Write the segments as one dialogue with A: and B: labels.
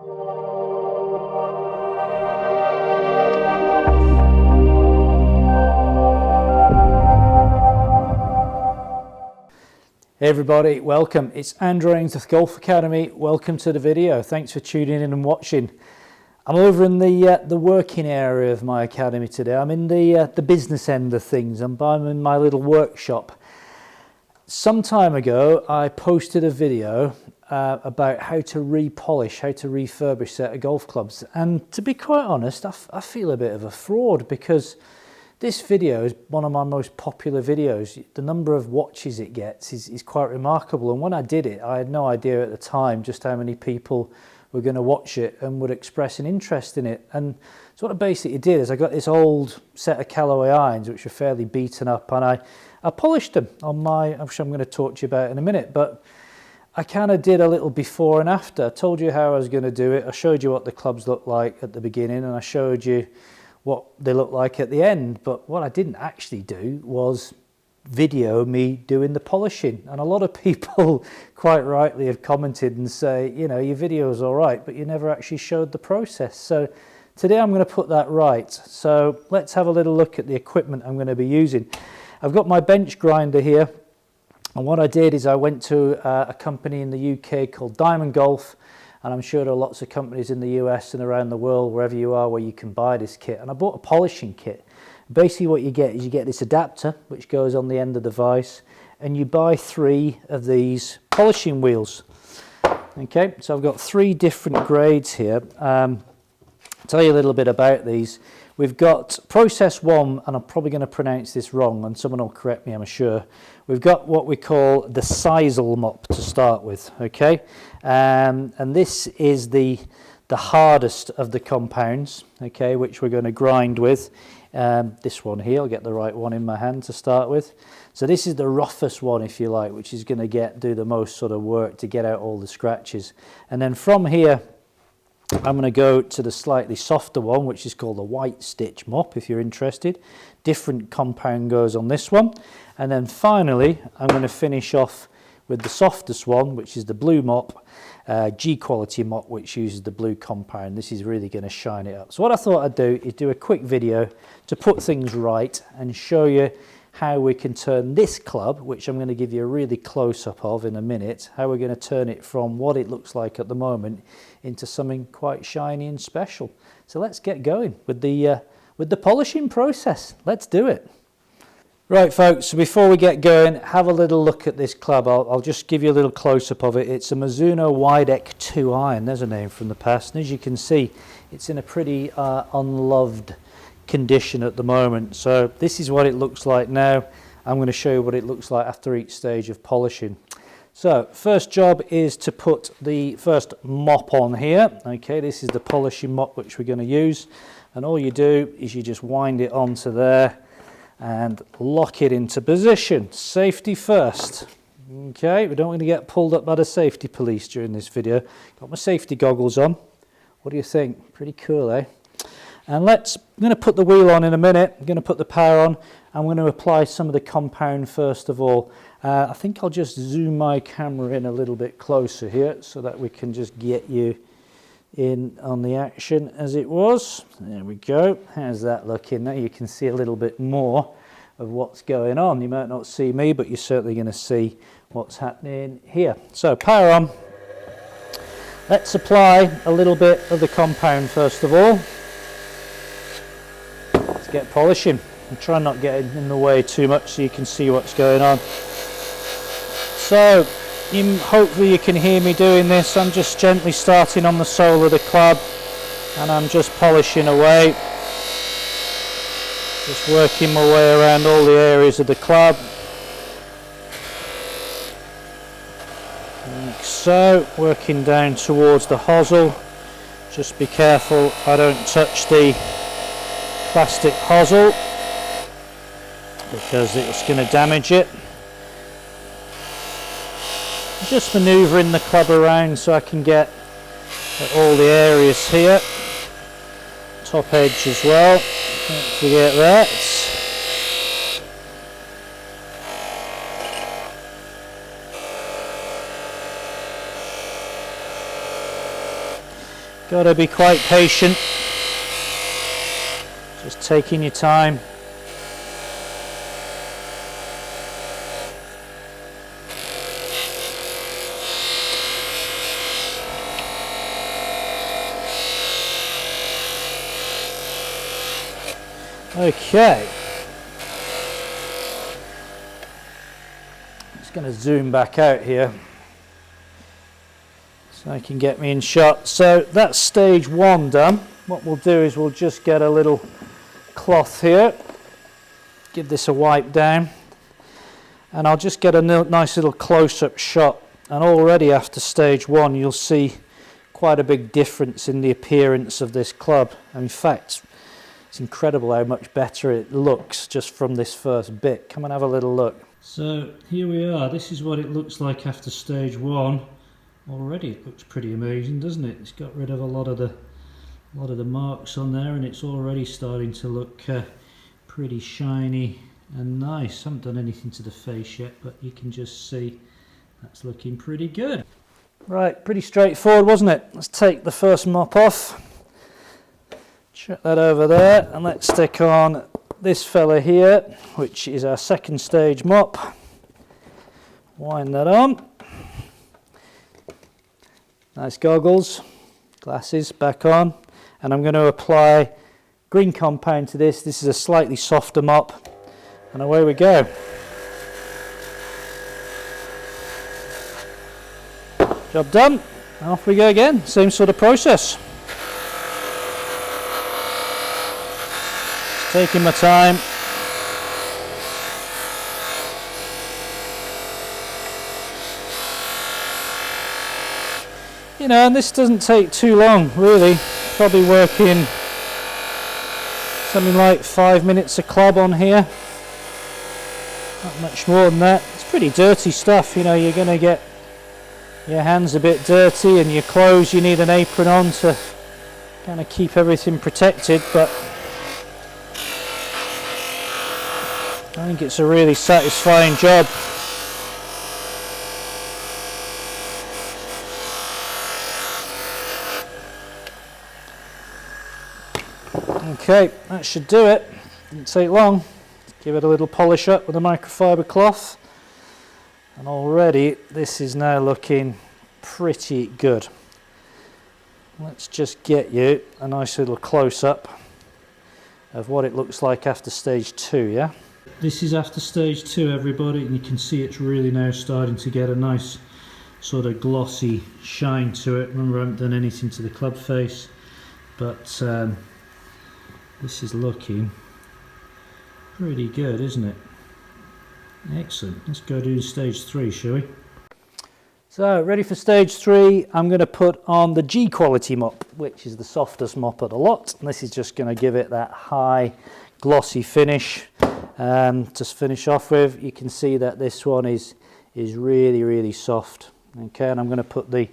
A: Hey everybody, welcome. It's Andrew Ainsworth Golf Academy. Welcome to the video. Thanks for tuning in and watching. I'm over in the working area of my academy today. I'm in the business end of things. I'm in my little workshop. Some time ago, I posted a video about how to repolish, how to refurbish a set of golf clubs. And to be quite honest, I feel a bit of a fraud because this video is one of my most popular videos. The number of watches it gets is quite remarkable. And when I did it, I had no idea at the time just how many people were going to watch it and would express an interest in it. And so what I basically did is I got this old set of Callaway irons, which were fairly beaten up, and I polished them on which I'm going to talk to you about in a minute. But I kind of did a little before and after. I told you how I was going to do it. I showed you what the clubs looked like at the beginning, and I showed you what they look like at the end. But what I didn't actually do was video me doing the polishing. And a lot of people quite rightly have commented and say, you know, your video is all right, but you never actually showed the process. So today I'm going to put that right. So let's have a little look at the equipment I'm going to be using. I've got my bench grinder here. And what I did is I went to a company in the UK called Diamond Golf. And I'm sure there are lots of companies in the US and around the world, wherever you are, where you can buy this kit. And I bought a polishing kit. Basically what you get is you get this adapter, which goes on the end of the vise, and you buy 3 of these polishing wheels. Okay, so I've got 3 different grades here. I'll tell you a little bit about these. We've got process 1, and I'm probably going to pronounce this wrong, and someone will correct me, I'm sure. We've got what we call the sisal mop to start with, okay? And this is the hardest of the compounds, okay, which we're going to grind with. This one here, I'll get the right one in my hand to start with. So this is the roughest one, if you like, which is going to do the most sort of work to get out all the scratches. And then from here, I'm going to go to the slightly softer one, which is called the white stitch mop, if you're interested. Different compound goes on this one. And then finally, I'm going to finish off with the softest one, which is the blue mop, G quality mop, which uses the blue compound. This is really going to shine it up. So what I thought I'd do is do a quick video to put things right and show you how we can turn this club, which I'm going to give you a really close-up of in a minute, how we're going to turn it from what it looks like at the moment into something quite shiny and special. So let's get going with the polishing process. Let's do it. Right folks, so before we get going, have a little look at this club. I'll just give you a little close-up of it. It's a Mizuno Wideck 2 iron. There's a name from the past, and as you can see, it's in a pretty unloved condition at the moment. So this is what it looks like now. I'm going to show you what it looks like after each stage of polishing. So first job is to put the first mop on here. Okay, this is the polishing mop which we're going to use, and all you do is you just wind it onto there and lock it into position. Safety first. Okay, we don't want to get pulled up by the safety police during this video. Got my safety goggles on. What do you think? Pretty cool, eh? And I'm going to put the wheel on in a minute. I'm going to put the power on. I'm going to apply some of the compound first of all. I think I'll just zoom my camera in a little bit closer here so that we can just get you in on the action as it was. There we go. How's that looking? Now you can see a little bit more of what's going on. You might not see me, but you're certainly going to see what's happening here. So power on. Let's apply a little bit of the compound first of all. Let's get polishing. And try not getting in the way too much so you can see what's going on. So hopefully you can hear me doing this. I'm just gently starting on the sole of the club and I'm just polishing away. Just working my way around all the areas of the club. Like so, working down towards the hosel. Just be careful I don't touch the plastic hosel because it's going to damage it. Just manoeuvring the club around so I can get at all the areas here. Top edge as well, don't forget that. Gotta be quite patient. Just taking your time. Okay. Just going to zoom back out here so I can get me in shot. So that's stage 1 done. What we'll do is we'll just get a little cloth here, give this a wipe down, and I'll just get a nice little close-up shot. And already after stage 1 you'll see quite a big difference in the appearance of this club. And in fact, it's incredible how much better it looks just from this first bit. Come and have a little look. So here we are. This is what it looks like after stage 1. Already it looks pretty amazing, doesn't it? It's got rid of a lot of the marks on there, and it's already starting to look pretty shiny and nice. I haven't done anything to the face yet, but you can just see that's looking pretty good. Right, pretty straightforward, wasn't it? Let's take the first mop off. Chuck that over there, and let's stick on this fella here, which is our second stage mop. Wind that on. Nice goggles, glasses back on, and I'm going to apply green compound to this. This is a slightly softer mop, and away we go. Job done, and off we go again. Same sort of process. Taking my time. You know, and this doesn't take too long, really. Probably working something like 5 minutes a club on here. Not much more than that. It's pretty dirty stuff, you know, you're going to get your hands a bit dirty, and your clothes, you need an apron on to kind of keep everything protected, but I think it's a really satisfying job. Okay, that should do it. Didn't take long. Give it a little polish up with a microfiber cloth, and already this is now looking pretty good. Let's just get you a nice little close-up of what it looks like after stage 2, yeah? This is after stage 2, everybody, and you can see it's really now starting to get a nice sort of glossy shine to it. Remember, I haven't done anything to the club face, but this is looking pretty good, isn't it? Excellent. Let's go do stage 3, shall we? So, ready for stage 3, I'm going to put on the G quality mop, which is the softest mop of the lot. And this is just going to give it that high glossy finish. To finish off with, you can see that this one is really soft. Okay, and I'm going to put the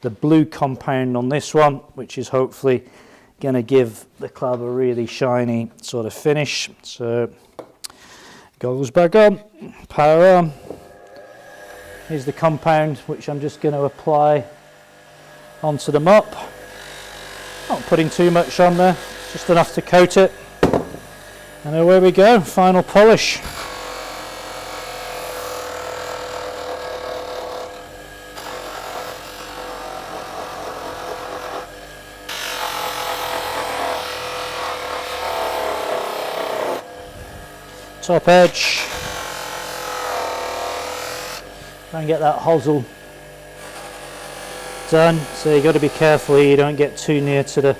A: blue compound on this one, which is hopefully going to give the club a really shiny sort of finish. So goggles back on, power on. Here's the compound, which I'm just going to apply onto the mop. Not putting too much on there, just enough to coat it. And away we go, final polish. Top edge. Try and get that hosel done. So you've got to be careful here, you don't get too near to the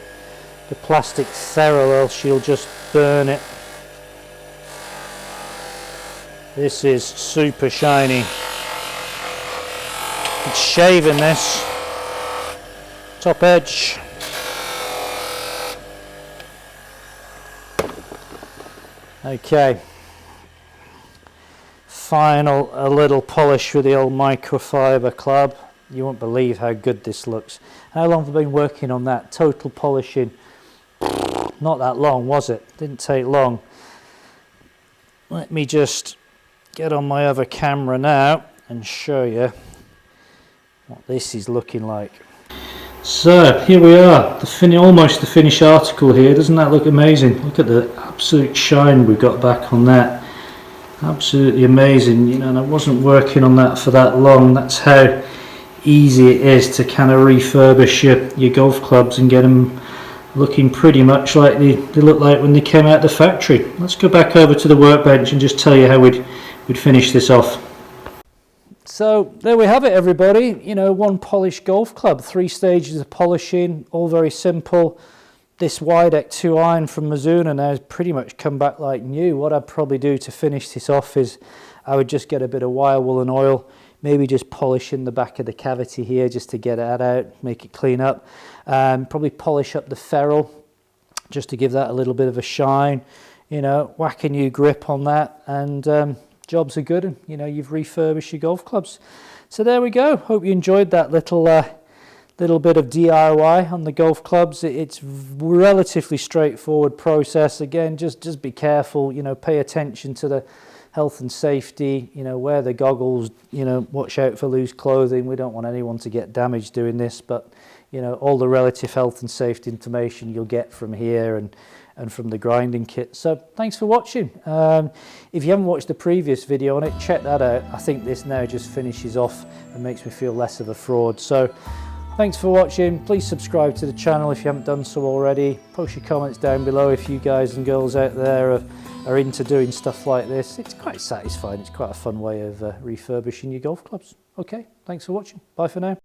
A: plastic ferrule, else you'll just burn it. This is super shiny. It's shaving this. Top edge. Okay. Final, a little polish with the old microfiber club. You won't believe how good this looks. How long have I been working on that? Total polishing. Not that long, was it? Didn't take long. Let me just get on my other camera now and show you what this is looking like. So here we are, almost the finished article here. Doesn't that look amazing? Look at the absolute shine we've got back on that. Absolutely amazing, you know, and I wasn't working on that for that long. That's how easy it is to kind of refurbish your golf clubs and get them looking pretty much like they look like when they came out of the factory. Let's go back over to the workbench and just tell you how we'd finish this off. So there we have it, everybody. You know, one polished golf club, 3 stages of polishing, all very simple. This Widex 2 iron from Mizuno now has pretty much come back like new. What I'd probably do to finish this off is I would just get a bit of wire wool and oil, maybe just polish in the back of the cavity here just to get that out, make it clean up. Probably polish up the ferrule just to give that a little bit of a shine. You know, whack a new grip on that, and jobs are good, and you know, you've refurbished your golf clubs. So there we go. Hope you enjoyed that little bit of DIY on the golf clubs. It's relatively straightforward process. Again, just be careful, you know, pay attention to the health and safety, you know, wear the goggles, you know, watch out for loose clothing. We don't want anyone to get damaged doing this, but you know, all the relative health and safety information you'll get from here and from the grinding kit. So thanks for watching. If you haven't watched the previous video on it, check that out. I think this now just finishes off and makes me feel less of a fraud. So thanks for watching. Please subscribe to the channel if you haven't done so already. Post your comments down below if you guys and girls out there are into doing stuff like this. It's quite satisfying. It's quite a fun way of refurbishing your golf clubs. Okay, thanks for watching. Bye for now.